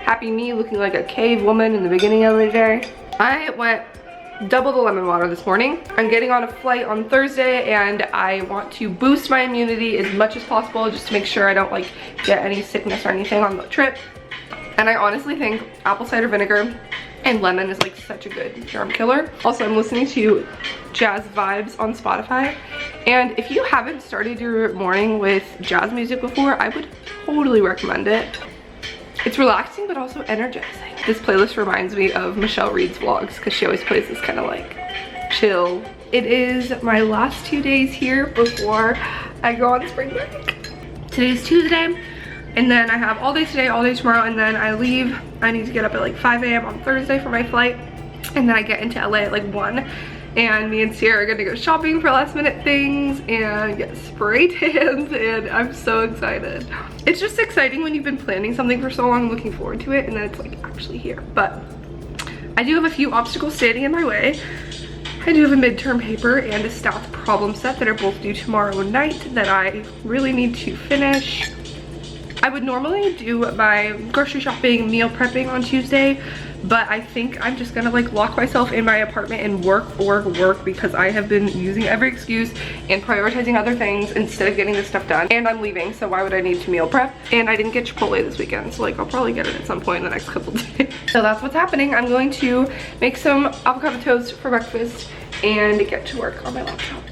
Happy me looking like a cave woman in the beginning of the day. I went double the lemon water this morning. I'm getting on a flight on Thursday and I want to boost my immunity as much as possible just to make sure I don't like get any sickness or anything on the trip. And I honestly think apple cider vinegar and lemon is like such a good germ killer. Also, I'm listening to Jazz Vibes on Spotify. And if you haven't started your morning with jazz music before, I would totally recommend it. It's relaxing, but also energizing. This playlist reminds me of Michelle Reed's vlogs because she always plays this kind of like chill. It is my last 2 days here before I go on spring break. Today's Tuesday, and then I have all day today, all day tomorrow, and then I leave. I need to get up at like 5 a.m. on Thursday for my flight, and then I get into LA at like 1. And me and Sierra are gonna go shopping for last minute things and get spray tans, and I'm so excited. It's just exciting when you've been planning something for so long and looking forward to it, and then it's like actually here. But I do have a few obstacles standing in my way. I do have a midterm paper and a stats problem set that are both due tomorrow night that I really need to finish. I would normally do my grocery shopping, meal prepping on Tuesday, but I think I'm just gonna like lock myself in my apartment and work because I have been using every excuse and prioritizing other things instead of getting this stuff done. And I'm leaving, so why would I need to meal prep? And I didn't get Chipotle this weekend, so like I'll probably get it at some point in the next couple days. So that's what's happening. I'm going to make some avocado toast for breakfast and get to work on my laptop.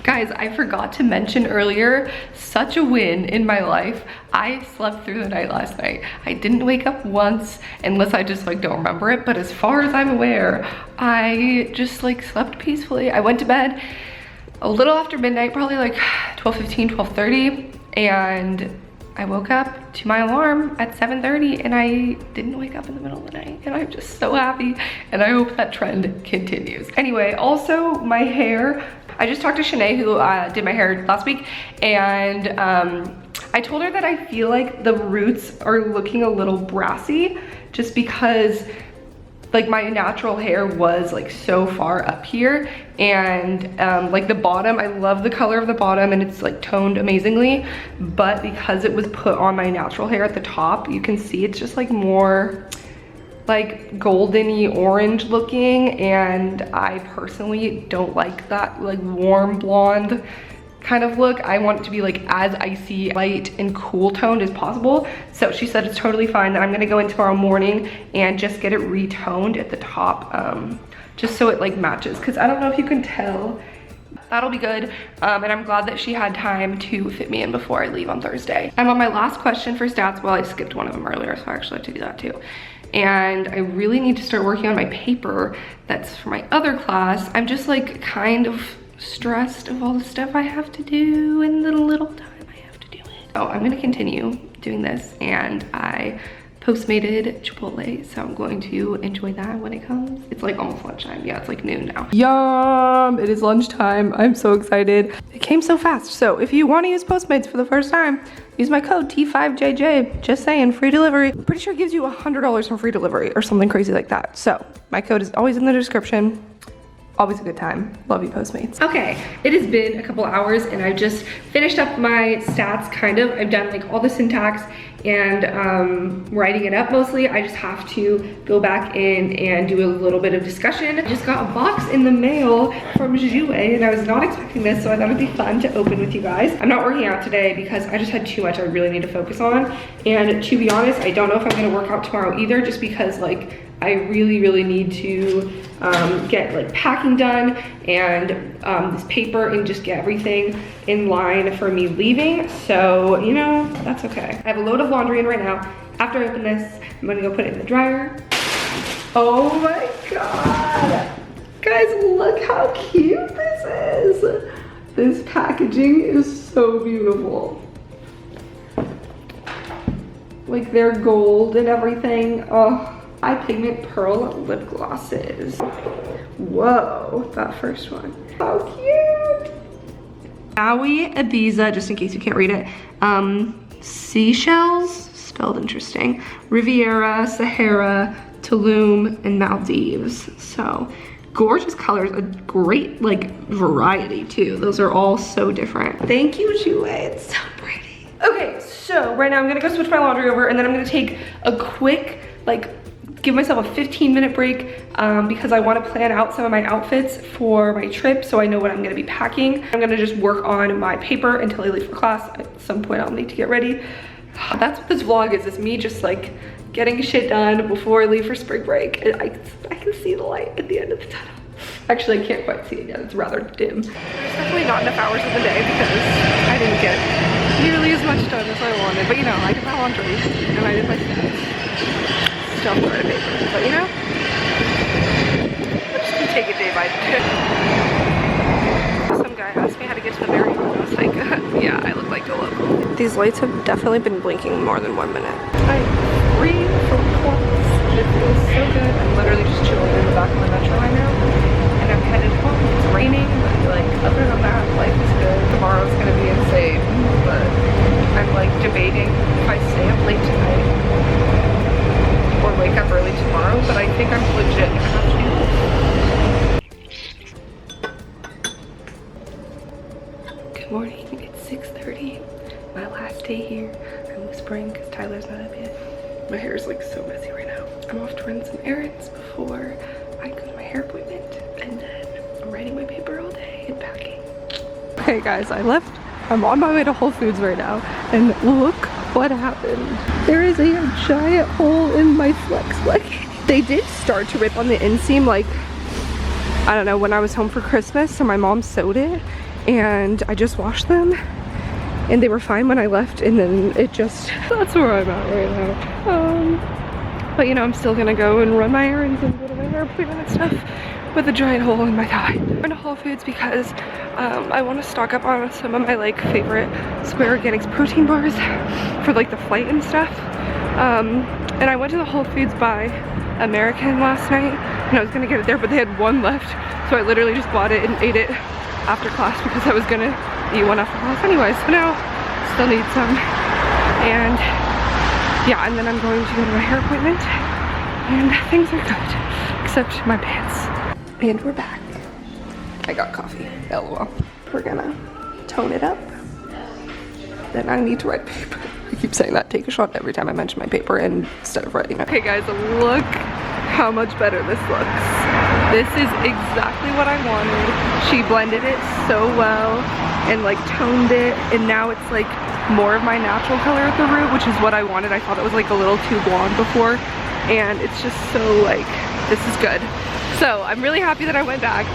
Guys, I forgot to mention earlier, such a win in my life. I slept through the night last night. I didn't wake up once, unless I just like don't remember it, but as far as I'm aware, I just like slept peacefully. I went to bed a little after midnight, probably like 12:15, 12:30, and I woke up to my alarm at 7:30 and I didn't wake up in the middle of the night, and I'm just so happy, and I hope that trend continues. Anyway, also my hair, I just talked to Shanae who did my hair last week, and I told her that I feel like the roots are looking a little brassy just because like my natural hair was like so far up here, and like the bottom, I love the color of the bottom and it's like toned amazingly, but because it was put on my natural hair at the top, you can see it's just like more like golden-y orange looking, and I personally don't like that like warm blonde kind of look. I want it to be like as icy, light and cool toned as possible. So she said it's totally fine, that I'm gonna go in tomorrow morning and just get it retoned at the top, just so it like matches, because I don't know if you can tell. That'll be good, and I'm glad that she had time to fit me in before I leave on Thursday. I'm on my last question for stats. Well, I skipped one of them earlier, so I actually have to do that too. And I really need to start working on my paper that's for my other class. I'm just like kind of stressed of all the stuff I have to do and the little time I have to do it. So I'm gonna continue doing this, and I Postmated Chipotle, so I'm going to enjoy that when it comes. It's like almost lunchtime. Yeah, it's like noon now. Yum! It is lunchtime. I'm so excited. It came so fast. So if you want to use Postmates for the first time, use my code T5JJ. Just saying, free delivery. I'm pretty sure it gives you $100 from free delivery or something crazy like that. So my code is always in the description. Always a good time. Love you, Postmates. Okay, it has been a couple hours and I just finished up my stats, kind of. I've done like all the syntax and writing it up mostly. I just have to go back in and do a little bit of discussion. I just got a box in the mail from Jouet, and I was not expecting this, so I thought it'd be fun to open with you guys. I'm not working out today because I just had too much I really need to focus on. And to be honest, I don't know if I'm gonna work out tomorrow either, just because like I really need to get like packing done and this paper, and just get everything in line for me leaving. So, you know, that's okay. I have a load of laundry in right now. After I open this, I'm gonna go put it in the dryer. Oh my God. Guys, look how cute this is. This packaging is so beautiful. Like they're gold and everything. Oh. Eye Pigment Pearl lip glosses. Whoa, that first one. How cute. Maui Ibiza, just in case you can't read it. Seashells, spelled interesting. Riviera, Sahara, Tulum, and Maldives. So gorgeous colors, a great like variety too. Those are all so different. Thank you, Jouet, it's so pretty. Okay, so right now I'm gonna go switch my laundry over, and then I'm gonna take a quick like give myself a 15-minute break because I want to plan out some of my outfits for my trip so I know what I'm going to be packing. I'm going to just work on my paper until I leave for class. At some point I'll need to get ready. That's what this vlog is me just like getting shit done before I leave for spring break. I can see the light at the end of the tunnel. Actually, I can't quite see it yet. It's rather dim. There's definitely not enough hours of the day because I didn't get nearly as much done as I wanted. But you know, I did my laundry and I did my stats. Still have to write a paper. But you know, I'm just gonna take it day by day. Some guy asked me how to get to the Marriott. I was like, yeah, I look like a local. These lights have definitely been blinking more than 1 minute. I'm free from class. It feels so good. I'm literally just chilling in the back of the metro right now. And I'm headed home. It's raining, but like other than that, life is good. Tomorrow's gonna be insane, but I'm like debating if I stay up late tonight or wake up early tomorrow, but I think I'm legit gonna have to do this. Good morning, it's 6:30. My last day here. I'm whispering because Tyler's not up yet. My hair is like so messy right now. I'm off to run some errands before I go to my hair appointment, and then I'm writing my paper all day and packing. Okay guys, I left. I'm on my way to Whole Foods right now, and look what happened. There is a giant hole in my flex blanket. They did start to rip on the inseam like, I don't know, when I was home for Christmas, so my mom sewed it, and I just washed them. And they were fine when I left, and then it just, that's where I'm at right now. But you know, I'm still gonna go and run my errands and go to my hair appointment and stuff with a giant hole in my thigh. I'm going to Whole Foods because I want to stock up on some of my like favorite Square Organics protein bars for like the flight and stuff. And I went to the Whole Foods by American last night, and I was gonna get it there, but they had one left, so I literally just bought it and ate it after class because I was gonna eat one after class anyway. So now still need some, and yeah, and then I'm going to go to my hair appointment, and things are good except my pants. And we're back. I got coffee, lol. We're gonna tone it up. Then I need to write paper. I keep saying that, take a shot every time I mention my paper instead of writing it. Okay guys, look how much better this looks. This is exactly what I wanted. She blended it so well and like toned it, and now it's like more of my natural color at the root, which is what I wanted. I thought it was like a little too blonde before, and it's just so like, this is good. So I'm really happy that I went back.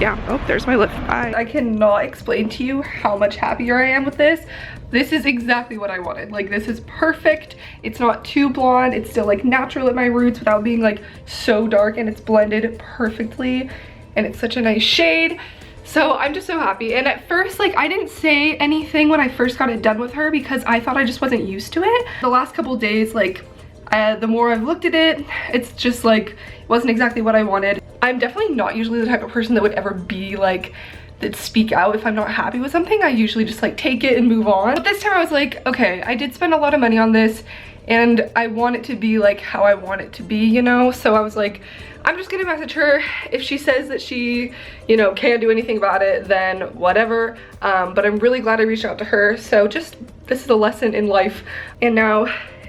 Yeah, oh, there's my lip. I cannot explain to you how much happier I am with this. This is exactly what I wanted. Like, this is perfect. It's not too blonde. It's still like natural at my roots without being like so dark, and it's blended perfectly, and it's such a nice shade. So I'm just so happy. And at first, like, I didn't say anything when I first got it done with her because I thought I just wasn't used to it. The last couple days, like, the more I've looked at it, it's just like, it wasn't exactly what I wanted. I'm definitely not usually the type of person that would ever be like, that speak out if I'm not happy with something. I usually just like take it and move on. But this time I was like, okay, I did spend a lot of money on this, and I want it to be like how I want it to be, you know? So I was like, I'm just gonna message her. If she says that she, you know, can't do anything about it, then whatever. But I'm really glad I reached out to her. So just, this is a lesson in life, and now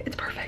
it's perfect.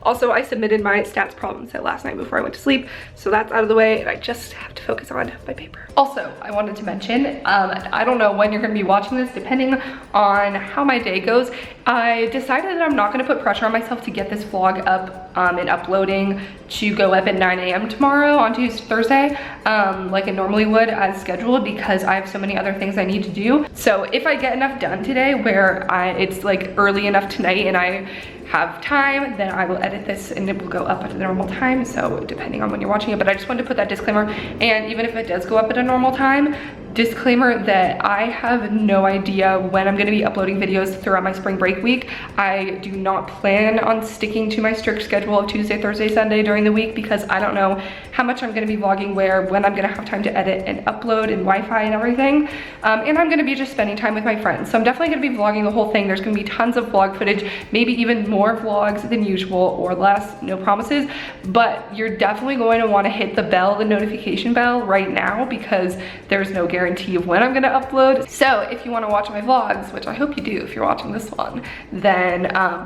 Also, I submitted my stats problem set last night before I went to sleep, so that's out of the way, and I just have to focus on my paper. Also, I wanted to mention, I don't know when you're gonna be watching this, depending on how my day goes. I decided that I'm not gonna put pressure on myself to get this vlog up and uploading to go up at 9 a.m. tomorrow on Thursday, like it normally would as scheduled, because I have so many other things I need to do. So if I get enough done today where it's like early enough tonight and I have time, then I will edit this and it will go up at a normal time, so depending on when you're watching it. But I just wanted to put that disclaimer, and even if it does go up at a normal time, disclaimer that I have no idea when I'm going to be uploading videos throughout my spring break week. I do not plan on sticking to my strict schedule of Tuesday, Thursday, Sunday during the week, because I don't know how much I'm going to be vlogging where, when I'm going to have time to edit and upload and Wi-Fi and everything. And I'm going to be just spending time with my friends. So I'm definitely going to be vlogging the whole thing. There's going to be tons of vlog footage, maybe even more vlogs than usual or less, no promises. But you're definitely going to want to hit the bell, the notification bell right now, because there's no guarantee guarantee of when I'm gonna upload. So if you wanna watch my vlogs, which I hope you do if you're watching this one, then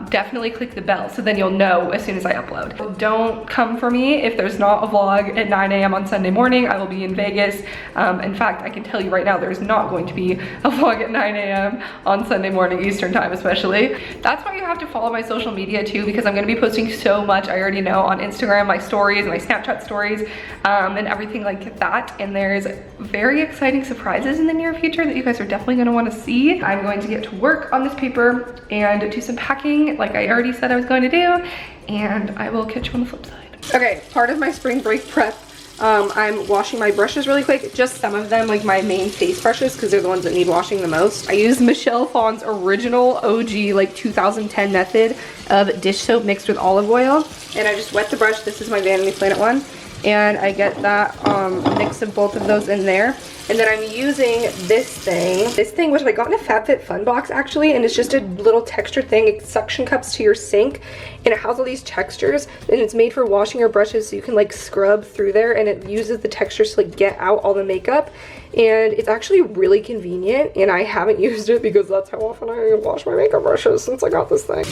definitely click the bell so then you'll know as soon as I upload. Don't come for me if there's not a vlog at 9 a.m. on Sunday morning. I will be in Vegas. In fact, I can tell you right now, there's not going to be a vlog at 9 a.m. on Sunday morning Eastern time especially. That's why you have to follow my social media too, because I'm gonna be posting so much, I already know, on Instagram, my stories, my Snapchat stories, and everything like that. And there's very exciting surprises in the near future that you guys are definitely gonna wanna see. I'm going to get to work on this paper and do some packing like I already said I was going to do, and I will catch you on the flip side. Okay, part of my spring break prep, I'm washing my brushes really quick, just some of them, like my main face brushes, because they're the ones that need washing the most. I use Michelle Phan's original OG like 2010 method of dish soap mixed with olive oil, and I just wet the brush. This is my Vanity Planet one, and I get that mix of both of those in there. And then I'm using this thing which I got in a FabFitFun box actually, and it's just a little textured thing. It suction cups to your sink, and it has all these textures, and it's made for washing your brushes so you can like scrub through there, and it uses the textures to like get out all the makeup. And it's actually really convenient, and I haven't used it because that's how often I wash my makeup brushes since I got this thing.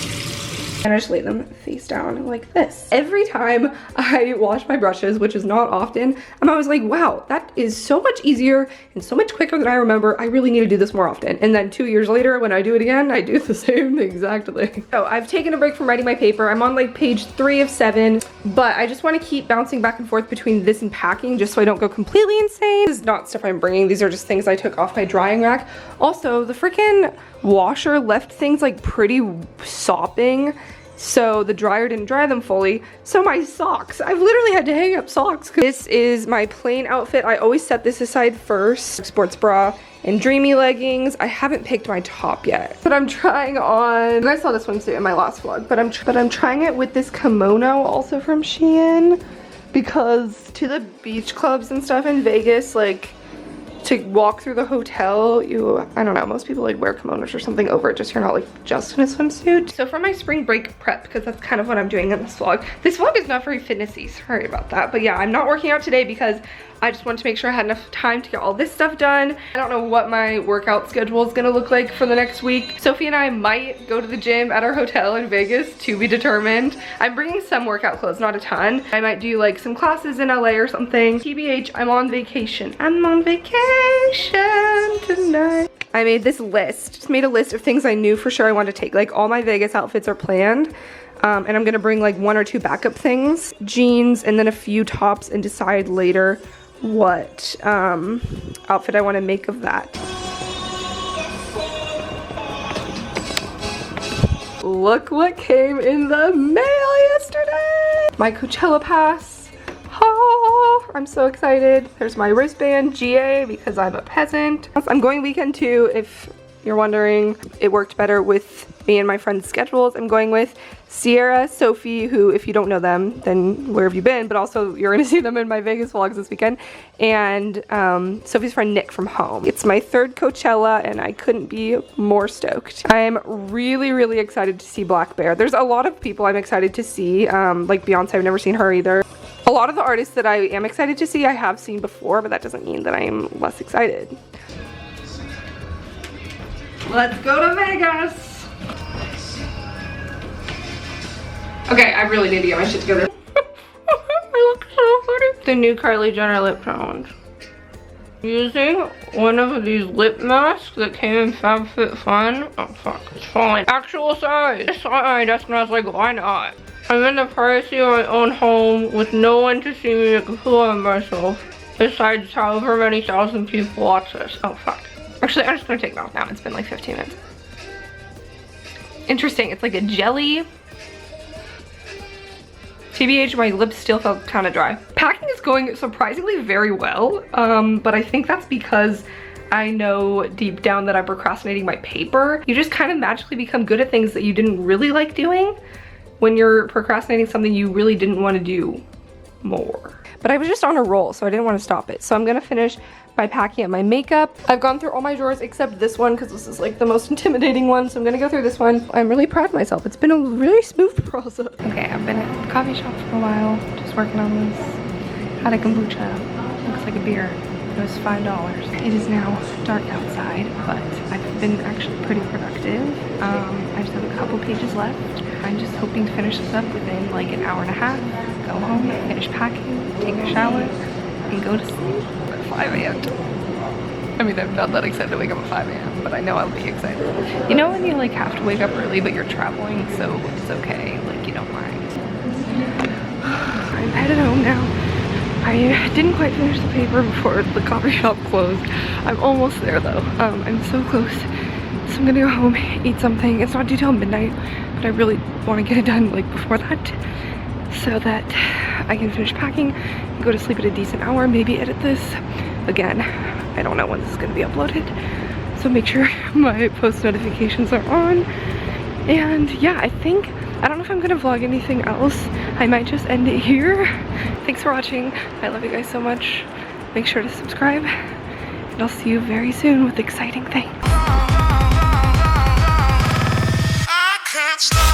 And I just lay them face down like this. Every time I wash my brushes, which is not often, I'm always like, wow, that is so much easier and so much quicker than I remember. I really need to do this more often. And then 2 years later, when I do it again, I do the same exact thing. So I've taken a break from writing my paper. I'm on like page 3 of 7, but I just want to keep bouncing back and forth between this and packing just so I don't go completely insane. This is not stuff I'm bringing. These are just things I took off my drying rack. Also, the freaking washer left things like pretty sopping, so the dryer didn't dry them fully. So my socks, I've literally had to hang up socks. This is my plain outfit. I always set this aside first. Sports bra and dreamy leggings. I haven't picked my top yet, but I'm trying on, you guys saw this swimsuit in my last vlog, but I'm trying it with this kimono also from Shein, because to the beach clubs and stuff in Vegas, like, to walk through the hotel, I don't know, most people like wear kimonos or something over it, just you're not like just in a swimsuit. So for my spring break prep, because that's kind of what I'm doing in this vlog is not very fitnessy, sorry about that, but yeah, I'm not working out today because I just wanted to make sure I had enough time to get all this stuff done. I don't know what my workout schedule is gonna look like for the next week. Sophie and I might go to the gym at our hotel in Vegas, to be determined. I'm bringing some workout clothes, not a ton. I might do like some classes in LA or something. TBH, I'm on vacation. I'm on vacation tonight. I made this list, just made a list of things I knew for sure I wanted to take. Like all my Vegas outfits are planned. And I'm gonna bring like 1 or 2 backup things, jeans, and then a few tops, and decide later what outfit I want to make of that. Look what came in the mail yesterday! My Coachella pass. Oh, I'm so excited. There's my wristband, GA, because I'm a peasant. I'm going weekend 2, if you're wondering. It worked better with me and my friends' schedules. I'm going with Sierra, Sophie, who, if you don't know them, then where have you been? But also, you're gonna see them in my Vegas vlogs this weekend. And Sophie's friend Nick from home. It's my 3rd Coachella, and I couldn't be more stoked. I'm really, really excited to see Black Bear. There's a lot of people I'm excited to see, like Beyonce, I've never seen her either. A lot of the artists that I am excited to see, I have seen before, but that doesn't mean that I am less excited. Let's go to Vegas! Okay, I really need to get my shit together. I look so funny. The new Kylie Jenner lip challenge. Using one of these lip masks that came in FabFitFun. Oh fuck, it's falling. Actual size. I saw it on my desk and I was like, why not? I'm in the privacy of my own home with no one to see me make a fool of myself. Besides however many thousand people watch this. Oh fuck. Actually, I'm just gonna take it off now. It's been like 15 minutes. Interesting, it's like a jelly. TBH, my lips still felt kind of dry. Packing is going surprisingly very well, but I think that's because I know deep down that I'm procrastinating my paper. You just kind of magically become good at things that you didn't really like doing when you're procrastinating something you really didn't want to do more. But I was just on a roll, so I didn't want to stop it. So I'm gonna finish by packing up my makeup. I've gone through all my drawers except this one because this is like the most intimidating one, so I'm gonna go through this one. I'm really proud of myself. It's been a really smooth process. Okay, I've been at the coffee shop for a while, just working on this. Had a kombucha. Looks like a beer. It was $5. It is now dark outside, but I've been actually pretty productive. I just have a couple pages left. I'm just hoping to finish this up within like an hour and a half, go home, finish packing, take a shower, and go to sleep at 5 a.m. I mean, I'm not that excited to wake up at 5 a.m., but I know I'll be excited. You know when you like have to wake up early, but you're traveling, so it's okay, like you don't mind. I'm headed home now. I didn't quite finish the paper before the coffee shop closed. I'm almost there though. I'm so close. So I'm gonna go home, eat something. It's not due till midnight, but I really want to get it done like before that, so that I can finish packing, go to sleep at a decent hour, maybe edit this. Again, I don't know when this is gonna be uploaded, so make sure my post notifications are on. And yeah, I don't know if I'm gonna vlog anything else. I might just end it here. Thanks for watching. I love you guys so much. Make sure to subscribe, and I'll see you very soon with exciting things. I can't stop.